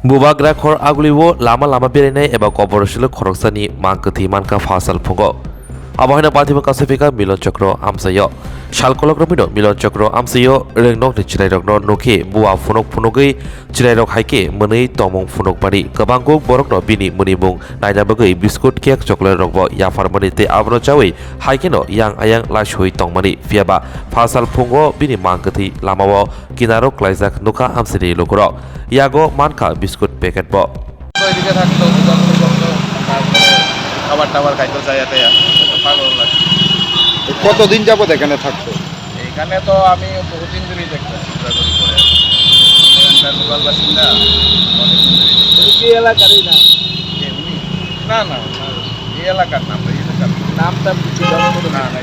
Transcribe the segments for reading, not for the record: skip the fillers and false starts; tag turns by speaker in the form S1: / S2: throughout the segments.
S1: Bubagra khor aguliwo lama berenai eba koborosilo khoroksani mangkati manka fasal phungo abahina pathima kasifika milon chakro amsayo shalkolok romino milon chakro amsayo rengnok ni chirairokno nokhe buwa phunogei chirairok haike mwnei tomong phunok bari kabangko borokno bini munimung nainabagei biskut cake chocolate rokbo yafarmani te abro chawi haikeno yang ayang lashoi tongmani fiaba fasal phungo bini mangkati lamawo kinaro klaijak nuka amsini lokoro yago manka biskut packet bo
S2: এদিকে থাকতো তারপরে খাবার টাবার খাইতো চাইয়াতে পাগল লাগে।
S3: কতদিন যাবত এখানে থাকতো?
S2: এইখানে তো আমি বহুদিন ধরেই দেখতেছি ঘোরাঘুরি করে এখানকার লোকাল বাসিন্দা অনেকদিন ধরেই দেখতেছি।
S4: কি এলাকারই না
S2: এমনি না না এই এলাকার নাম এই এলাকার
S4: নামটা কিছু
S2: না না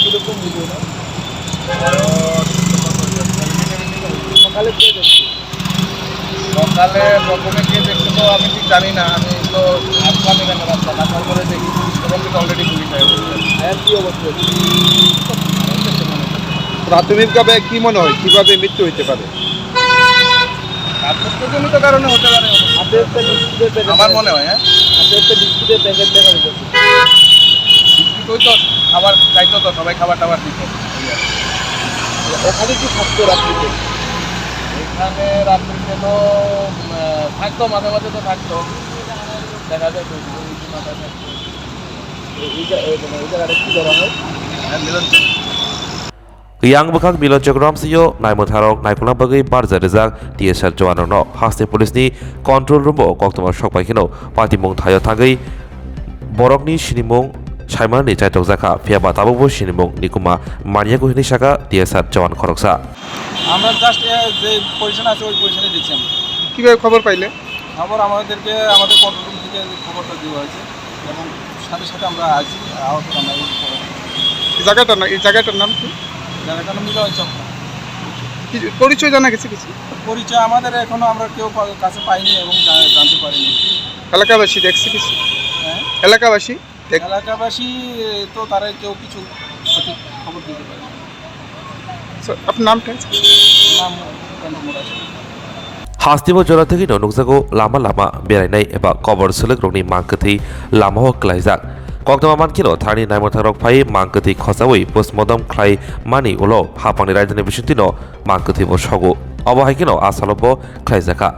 S4: কিরকম ভিডিও না সকালে কে দেখছি
S2: সকালে প্রথমে কে দেখতে তো আমি ঠিক জানি না, আমি তো আসলাম এখানে রাস্তা আসার পরে দেখি তখন কিন্তু অলরেডি পুলিশ হয়ে
S4: হ্যাঁ কি অবস্থা
S3: প্রাথমিকভাবে কি মনে হয় কিভাবে মৃত্যু হইতে পারে?
S2: স্বাস্থ্যজনিত কারণে হতে পারে
S4: হাতে একটা বিস্কুটের প্যাকেট
S2: আমার মনে হয়। হ্যাঁ
S4: হাতে একটা বিস্কুটের প্যাকেট দেখা যাচ্ছে
S2: বিস্কুট ওই তো খাবার খাইতো তো সবাই খাবার টাবার দিত।
S4: ওখানে কি থাকতো রাত্রিতে
S2: এখানে রাত্রিতে তো থাকতো, মাঝে মাঝে তো থাকতো, দেখা যায় তো মাথায় থাকতো।
S4: এই জায়গাটা কি করা হয়
S2: হ্যাঁ মিলন
S1: yang bakak milon chakro amsayo naimotharok naikulang bagai barja rijak TSR jawanokno haste police ni control room bo koktoma sokpaikino patimung thayo thagai borokni sinimung saimani chaitok jaka fiaba tabubo sinimung nikuma mania gohini saka TSR jawan khoroksa
S5: আমরা just যে position আছে ওই পজিশনে দিচ্ছি আমরা।
S3: কিভাবে খবর পাইলে?
S5: খবর আমাদেরকে আমাদের কন্ট্রোল রুম থেকে খবরটা দেওয়া হয়েছে এবং সাথে সাথে আমরা আছি আহত আমরা এই খবর
S3: এই জায়গাটার নাম কি?
S5: জায়গাটার মিলন চক্র।
S3: পরিচয় জানা গেছে কিছু?
S5: পরিচয় আমাদের এখনো আমরা কেউ কাছে পাইনি এবং জানতে পারিনি।
S3: এলাকাবাসী দেখছে কিছু?
S5: হ্যাঁ
S3: এলাকাবাসী
S5: এলাকাবাসী তো তারা কেউ কিছু সঠিক খবর দিতে পারে।
S3: আপনার নামটা?
S5: নাম মোরাজ।
S1: hastibo jora thegi no nukjago lama berainai eba kobor selek rokni mangkati lama ho klaijak koktoma mankino thani naimotharok phai mangkati khosawi postmortem khlai mani ulo hapangni rajdhani bisintino mangkati bo sogo obo haikino asalobo khlaijaka